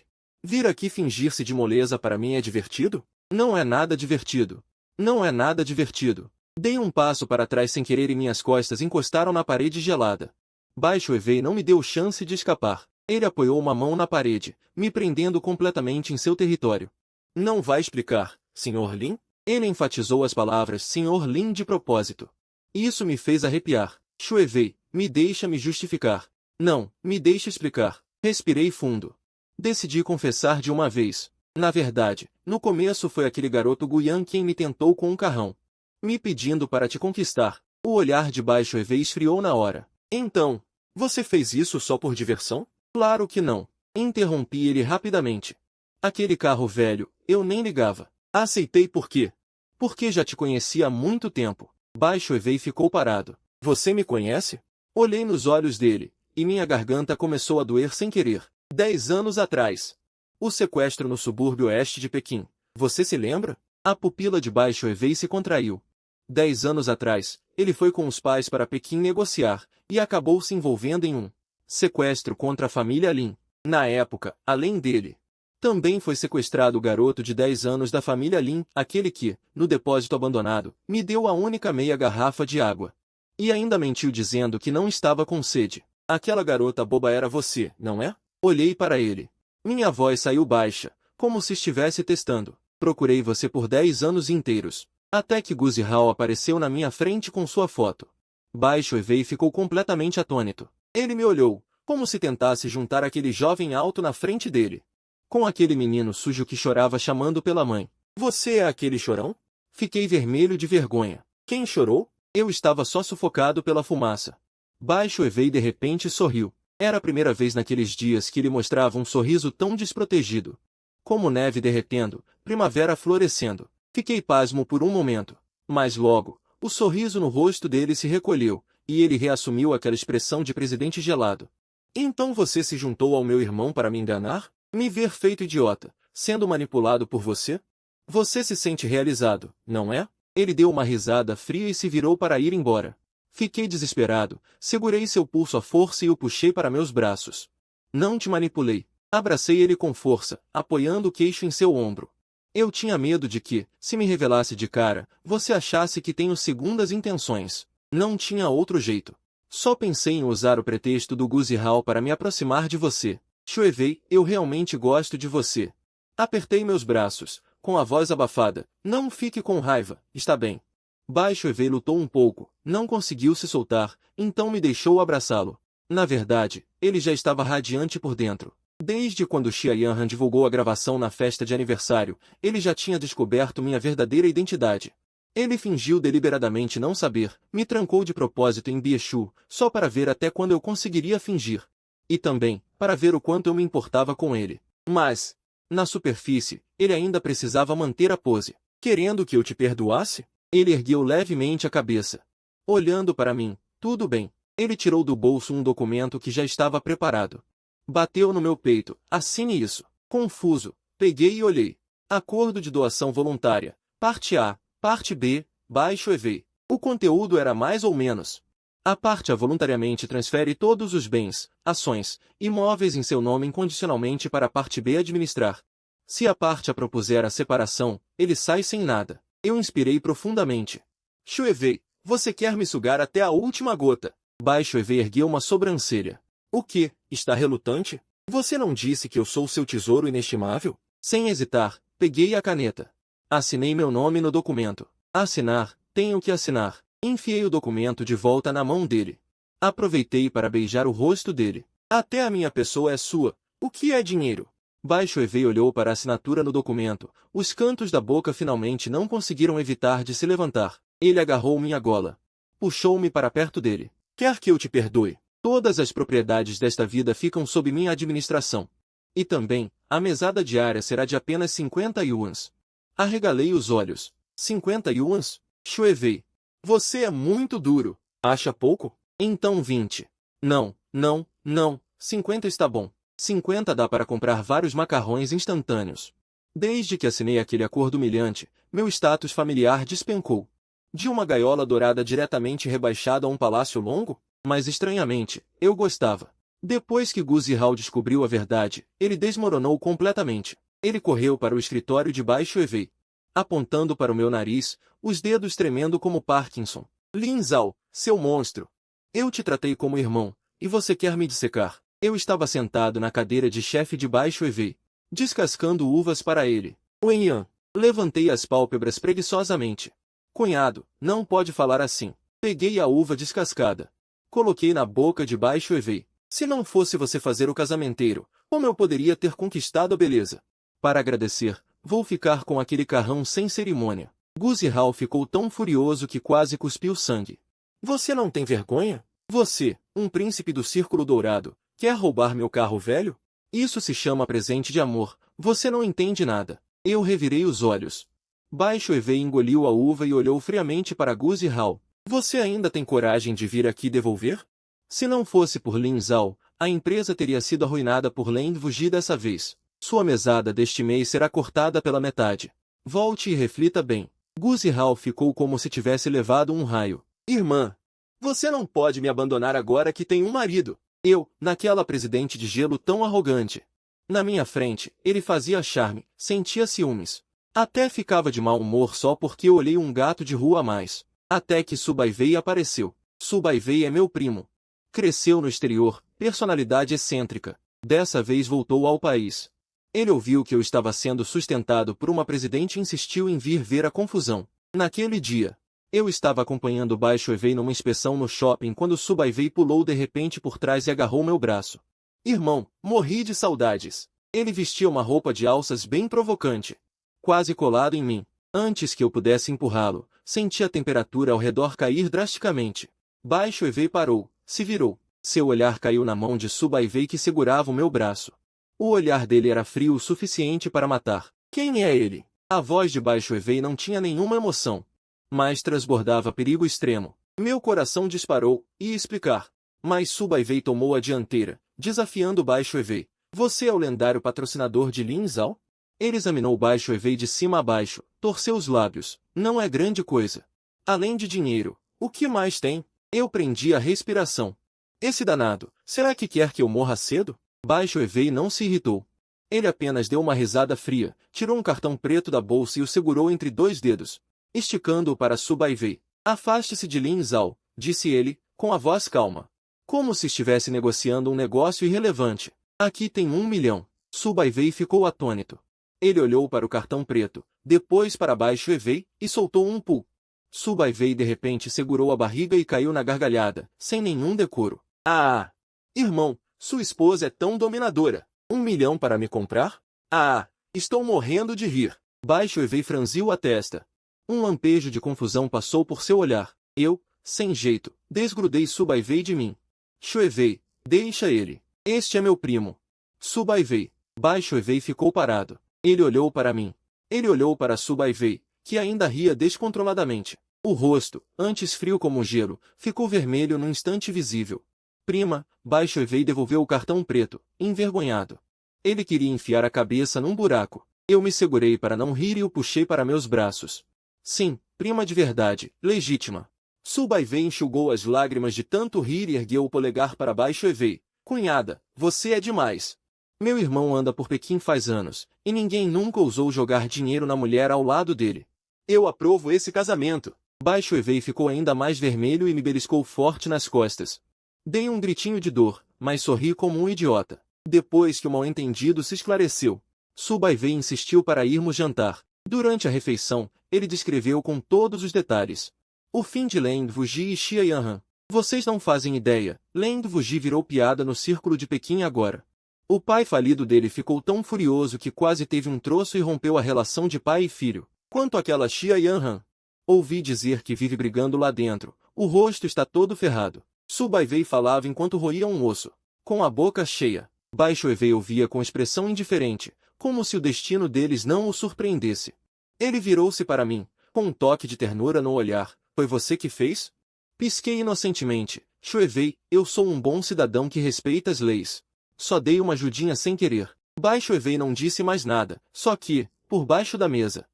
[SPEAKER 1] Vir aqui fingir-se de moleza para mim é divertido? Não é nada divertido. Não é nada divertido. Dei um passo para trás sem querer e minhas costas encostaram na parede gelada. Bai Shuevei não me deu chance de escapar. Ele apoiou uma mão na parede, me prendendo completamente em seu território. Não vai explicar, Sr. Lin? Ele enfatizou as palavras Sr. Lin de propósito. Isso me fez arrepiar. Shuevei, me deixa me justificar. Não, me deixa explicar. Respirei fundo. Decidi confessar de uma vez. Na verdade, no começo foi aquele garoto Guian quem me tentou com um carrão. Me pedindo para te conquistar. O olhar de Bai Shuevei esfriou na hora. Então, você fez isso só por diversão? Claro que não. Interrompi ele rapidamente. Aquele carro velho, eu nem ligava. Aceitei por quê? Porque já te conhecia há muito tempo. Bai Shuevei ficou parado. Você me conhece? Olhei nos olhos dele, e minha garganta começou a doer sem querer. 10 anos atrás. O sequestro no subúrbio oeste de Pequim. Você se lembra? A pupila de Bai Shuevei se contraiu. 10 anos atrás, ele foi com os pais para Pequim negociar, e acabou se envolvendo em um sequestro contra a família Lin. Na época, além dele, também foi sequestrado o garoto de 10 anos da família Lin, aquele que, no depósito abandonado, me deu a única meia garrafa de água. E ainda mentiu dizendo que não estava com sede. Aquela garota boba era você, não é? Olhei para ele. Minha voz saiu baixa, como se estivesse testando. Procurei você por 10 anos inteiros. Até que Guzi Hao apareceu na minha frente com sua foto. Bai Shuevei ficou completamente atônito. Ele me olhou, como se tentasse juntar aquele jovem alto na frente dele com aquele menino sujo que chorava chamando pela mãe. Você é aquele chorão? Fiquei vermelho de vergonha. Quem chorou? Eu estava só sufocado pela fumaça. Bai Shuevei de repente sorriu. Era a primeira vez naqueles dias que ele mostrava um sorriso tão desprotegido. Como neve derretendo, primavera florescendo. Fiquei pasmo por um momento. Mas logo, o sorriso no rosto dele se recolheu, e ele reassumiu aquela expressão de presidente gelado. Então você se juntou ao meu irmão para me enganar? Me ver feito idiota, sendo manipulado por você? Você se sente realizado, não é? Ele deu uma risada fria e se virou para ir embora. Fiquei desesperado, segurei seu pulso à força e o puxei para meus braços. Não te manipulei. Abracei ele com força, apoiando o queixo em seu ombro. Eu tinha medo de que, se me revelasse de cara, você achasse que tenho segundas intenções. Não tinha outro jeito. Só pensei em usar o pretexto do Guzi Hao para me aproximar de você. Shuevei, eu realmente gosto de você. Apertei meus braços, com a voz abafada. Não fique com raiva, está bem. Bai Shuevei lutou um pouco, não conseguiu se soltar, então me deixou abraçá-lo. Na verdade, ele já estava radiante por dentro. Desde quando Xia Yanran divulgou a gravação na festa de aniversário, ele já tinha descoberto minha verdadeira identidade. Ele fingiu deliberadamente não saber, me trancou de propósito em Bieshu, só para ver até quando eu conseguiria fingir. E também, para ver o quanto eu me importava com ele. Mas, na superfície, ele ainda precisava manter a pose. Querendo que eu te perdoasse? Ele ergueu levemente a cabeça. Olhando para mim, tudo bem. Ele tirou do bolso um documento que já estava preparado. Bateu no meu peito. Assine isso. Confuso, peguei e olhei. Acordo de doação voluntária. Parte A, parte B, Bai Shuevei. O conteúdo era mais ou menos. A parte A voluntariamente transfere todos os bens, ações, imóveis em seu nome incondicionalmente para a parte B administrar. Se a parte A propuser a separação, ele sai sem nada. Eu inspirei profundamente. Shuevei, você quer me sugar até a última gota. Bai Shuevei ergueu uma sobrancelha. O que? Está relutante? Você não disse que eu sou seu tesouro inestimável? Sem hesitar, peguei a caneta. Assinei meu nome no documento. Assinar, tenho que assinar. Enfiei o documento de volta na mão dele. Aproveitei para beijar o rosto dele. Até a minha pessoa é sua. O que é dinheiro? Bai Shuevei olhou para a assinatura no documento. Os cantos da boca finalmente não conseguiram evitar de se levantar. Ele agarrou minha gola. Puxou-me para perto dele. Quer que eu te perdoe? Todas as propriedades desta vida ficam sob minha administração. E também, a mesada diária será de apenas 50 yuans. Arregalei os olhos. 50 yuans? Shuevei. Você é muito duro. Acha pouco? Então 20. Não, não, não. 50 está bom. 50 dá para comprar vários macarrões instantâneos. Desde que assinei aquele acordo humilhante, meu status familiar despencou. De uma gaiola dourada diretamente rebaixada a um palácio longo? Mas estranhamente, eu gostava. Depois que Guzzi Hall descobriu a verdade, ele desmoronou completamente. Ele correu para o escritório de Baixo Evei, apontando para o meu nariz, os dedos tremendo como Parkinson. Lin Zhao, seu monstro! Eu te tratei como irmão, e você quer me dissecar? Eu estava sentado na cadeira de chefe de Baixo Evei, descascando uvas para ele. Wenyan. Levantei as pálpebras preguiçosamente. Cunhado, não pode falar assim. Peguei a uva descascada. Coloquei na boca de Baixo Evei. Se não fosse você fazer o casamenteiro, como eu poderia ter conquistado a beleza? Para agradecer, vou ficar com aquele carrão sem cerimônia. Guzzi Hall ficou tão furioso que quase cuspiu sangue. Você não tem vergonha? Você, um príncipe do Círculo Dourado, quer roubar meu carro velho? Isso se chama presente de amor. Você não entende nada. Eu revirei os olhos. Baixo Evei engoliu a uva e olhou friamente para Guzzi Hall. Você ainda tem coragem de vir aqui devolver? Se não fosse por Lin Zhao, a empresa teria sido arruinada por Leng Wuji dessa vez. Sua mesada deste mês será cortada pela metade. Volte e reflita bem. Guzzi Hall ficou como se tivesse levado um raio. Irmã, você não pode me abandonar agora que tem um marido. Eu, naquela presidente de gelo tão arrogante. Na minha frente, ele fazia charme, sentia ciúmes. Até ficava de mau humor só porque eu olhei um gato de rua a mais. Até que Subaivei apareceu. Subaivei é meu primo. Cresceu no exterior, personalidade excêntrica. Dessa vez voltou ao país. Ele ouviu que eu estava sendo sustentado por uma presidente e insistiu em vir ver a confusão. Naquele dia, eu estava acompanhando Baixo Evei numa inspeção no shopping quando Subaivei pulou de repente por trás e agarrou meu braço. Irmão, morri de saudades. Ele vestia uma roupa de alças bem provocante, quase colado em mim. Antes que eu pudesse empurrá-lo, senti a temperatura ao redor cair drasticamente. Baixo Evei parou, se virou. Seu olhar caiu na mão de Subaivei que segurava o meu braço. O olhar dele era frio o suficiente para matar. Quem é ele? A voz de Baixo Evei não tinha nenhuma emoção, mas transbordava perigo extremo. Meu coração disparou, ia explicar. Mas Subaivei tomou a dianteira, desafiando Baixo Evei. Você é o lendário patrocinador de Lin Zhao? Ele examinou Baixo Evei de cima a baixo, torceu os lábios. Não é grande coisa. Além de dinheiro, o que mais tem? Eu prendi a respiração. Esse danado, será que quer que eu morra cedo? Baixo Evei não se irritou. Ele apenas deu uma risada fria, tirou um cartão preto da bolsa e o segurou entre dois dedos, esticando-o para Subaivei. Afaste-se de Lin Zhao, disse ele, com a voz calma, como se estivesse negociando um negócio irrelevante. Aqui tem 1 milhão. Subaivei ficou atônito. Ele olhou para o cartão preto, depois para Baixo Evei, e soltou um pulo. Subaivei de repente segurou a barriga e caiu na gargalhada, sem nenhum decoro. Ah! Irmão, sua esposa é tão dominadora. 1 milhão para me comprar? Ah! Estou morrendo de rir. Baixo Evei franziu a testa. Um lampejo de confusão passou por seu olhar. Eu, sem jeito, desgrudei Subaivei de mim. Shuevei, deixa ele. Este é meu primo. Subaivei. Baixo Evei ficou parado. Ele olhou para mim. Ele olhou para Subaivei, que ainda ria descontroladamente. O rosto, antes frio como gelo, ficou vermelho num instante visível. Prima, Baixo Evei devolveu o cartão preto, envergonhado. Ele queria enfiar a cabeça num buraco. Eu me segurei para não rir e o puxei para meus braços. Sim, prima de verdade, legítima. Subaivei enxugou as lágrimas de tanto rir e ergueu o polegar para Baixo Evei. Cunhada, você é demais. Meu irmão anda por Pequim faz anos, e ninguém nunca ousou jogar dinheiro na mulher ao lado dele. Eu aprovo esse casamento. Baixo Evei ficou ainda mais vermelho e me beliscou forte nas costas. Dei um gritinho de dor, mas sorri como um idiota. Depois que o mal-entendido se esclareceu, Subaivei insistiu para irmos jantar. Durante a refeição, ele descreveu com todos os detalhes o fim de Leng Wuji e Xia Yanhan. Vocês não fazem ideia, Leng Wuji virou piada no círculo de Pequim agora. O pai falido dele ficou tão furioso que quase teve um troço e rompeu a relação de pai e filho. Quanto àquela Xia Yanhan, ouvi dizer que vive brigando lá dentro. O rosto está todo ferrado. Subaivei falava enquanto roía um osso, com a boca cheia. Baixo Evei ouvia com expressão indiferente, como se o destino deles não o surpreendesse. Ele virou-se para mim, com um toque de ternura no olhar. Foi você que fez? Pisquei inocentemente. Shuevei, eu sou um bom cidadão que respeita as leis. Só dei uma ajudinha sem querer. Baixo Evei não disse mais nada, só que, por baixo da mesa,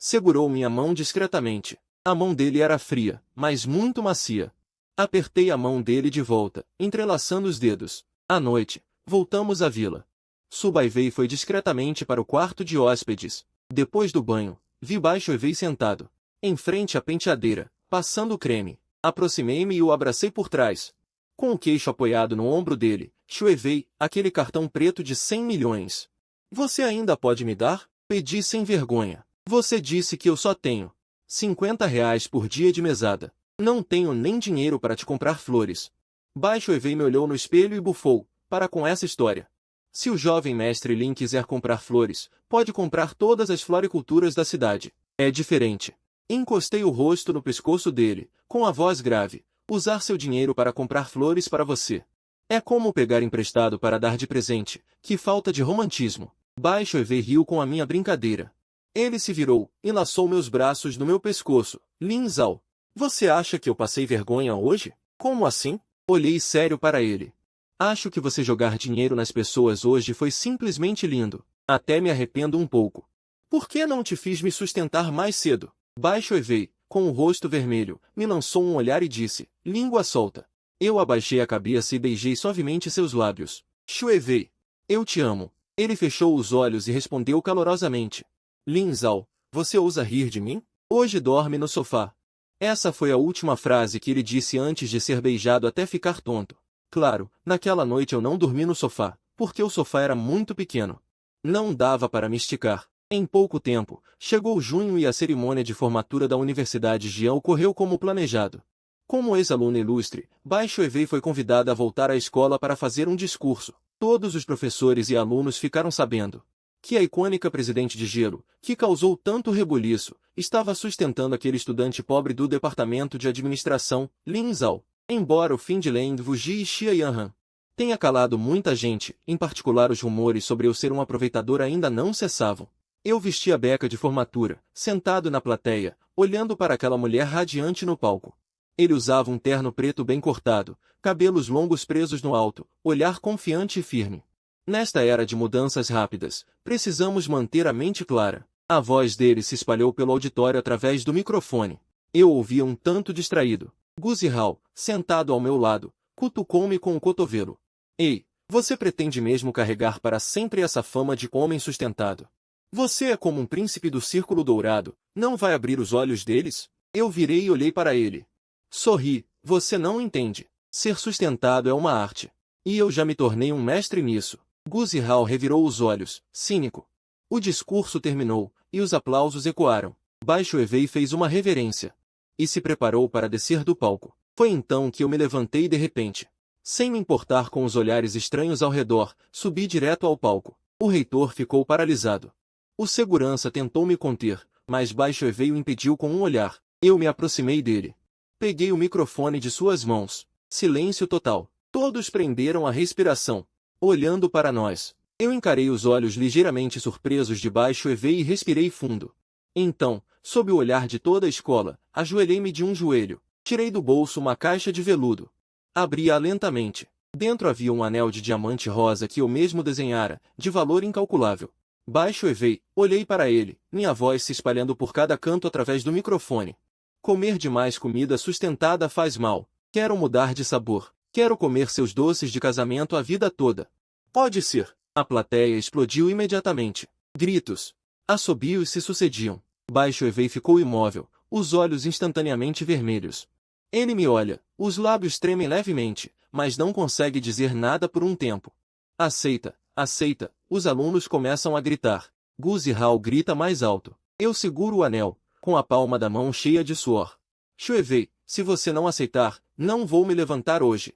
[SPEAKER 1] Segurou minha mão discretamente. A mão dele era fria, mas muito macia. Apertei a mão dele de volta, entrelaçando os dedos. À noite, voltamos à vila. Subaivei foi discretamente para o quarto de hóspedes. Depois do banho, vi Baixoevei sentado, em frente à penteadeira, passando creme. Aproximei-me e o abracei por trás. Com o queixo apoiado no ombro dele, Chuevei, aquele cartão preto de 100 milhões. Você ainda pode me dar? Pedi sem vergonha. Você disse que eu só tenho 50 reais por dia de mesada. Não tenho nem dinheiro para te comprar flores. Baixoevei me olhou no espelho e bufou, para com essa história. Se o jovem mestre Lin quiser comprar flores, pode comprar todas as floriculturas da cidade. É diferente. Encostei o rosto no pescoço dele, com a voz grave. Usar seu dinheiro para comprar flores para você. É como pegar emprestado para dar de presente. Que falta de romantismo. Baixoevei riu com a minha brincadeira. Ele se virou, e laçou meus braços no meu pescoço. Lin Zhao, você acha que eu passei vergonha hoje? Como assim? Olhei sério para ele. Acho que você jogar dinheiro nas pessoas hoje foi simplesmente lindo. Até me arrependo um pouco. Por que não te fiz me sustentar mais cedo? Baixoevei, com o rosto vermelho, me lançou um olhar e disse, língua solta. Eu abaixei a cabeça e beijei suavemente seus lábios. Chuevei, eu te amo. Ele fechou os olhos e respondeu calorosamente. Lin Zhao, você ousa rir de mim? Hoje dorme no sofá. Essa foi a última frase que ele disse antes de ser beijado até ficar tonto. Claro, naquela noite eu não dormi no sofá, porque o sofá era muito pequeno. Não dava para me esticar. Em pouco tempo, chegou junho e a cerimônia de formatura da Universidade Jian ocorreu como planejado. Como ex-aluna ilustre, Baixoevei foi convidada a voltar à escola para fazer um discurso. Todos os professores e alunos ficaram sabendo que a icônica presidente de gelo, que causou tanto rebuliço, estava sustentando aquele estudante pobre do departamento de administração, Lin Zhao. Embora o fim de Leng Wuji e Xia Yanhan tenha calado muita gente, em particular os rumores sobre eu ser um aproveitador ainda não cessavam. Eu vesti a beca de formatura, sentado na plateia, olhando para aquela mulher radiante no palco. Ele usava um terno preto bem cortado, cabelos longos presos no alto, olhar confiante e firme. Nesta era de mudanças rápidas, precisamos manter a mente clara. A voz dele se espalhou pelo auditório através do microfone. Eu ouvia um tanto distraído. Gu Zihao, sentado ao meu lado, cutucou-me com o cotovelo. Ei, você pretende mesmo carregar para sempre essa fama de homem sustentado? Você é como um príncipe do círculo dourado, não vai abrir os olhos deles? Eu virei e olhei para ele. Sorri, você não entende. Ser sustentado é uma arte. E eu já me tornei um mestre nisso. Gu Zihao revirou os olhos, cínico. O discurso terminou, e os aplausos ecoaram. Baixoevei fez uma reverência. E se preparou para descer do palco. Foi então que eu me levantei de repente. Sem me importar com os olhares estranhos ao redor, subi direto ao palco. O reitor ficou paralisado. O segurança tentou me conter, mas Baixoevei o impediu com um olhar. Eu me aproximei dele. Peguei o microfone de suas mãos. Silêncio total. Todos prenderam a respiração, olhando para nós. Eu encarei os olhos ligeiramente surpresos de Baixoevei e respirei fundo. Então, sob o olhar de toda a escola, ajoelhei-me de um joelho. Tirei do bolso uma caixa de veludo. Abri-a lentamente. Dentro havia um anel de diamante rosa que eu mesmo desenhara, de valor incalculável. Baixoevei, olhei para ele, minha voz se espalhando por cada canto através do microfone. Comer demais comida sustentada faz mal. Quero mudar de sabor. Quero comer seus doces de casamento a vida toda. Pode ser. A plateia explodiu imediatamente. Gritos, assobios se sucediam. Baixoevei ficou imóvel, os olhos instantaneamente vermelhos. Ele me olha, os lábios tremem levemente, mas não consegue dizer nada por um tempo. Aceita, aceita, os alunos começam a gritar. Gu Zihao grita mais alto. Eu seguro o anel, com a palma da mão cheia de suor. Chuevei, se você não aceitar, não vou me levantar hoje.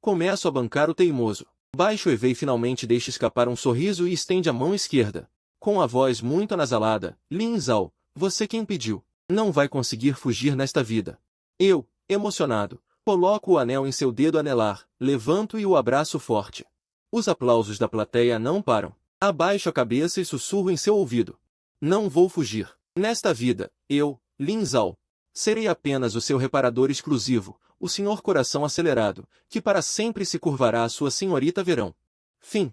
[SPEAKER 1] Começo a bancar o teimoso. Baixoevei finalmente deixa escapar um sorriso e estende a mão esquerda. Com a voz muito anasalada, Lin Zhao, você quem pediu. Não vai conseguir fugir nesta vida. Eu, emocionado, coloco o anel em seu dedo anelar, levanto e o abraço forte. Os aplausos da plateia não param. Abaixo a cabeça e sussurro em seu ouvido. Não vou fugir. Nesta vida, eu, Lin Zhao, serei apenas o seu reparador exclusivo, o senhor coração acelerado, que para sempre se curvará à sua senhorita verão. Fim.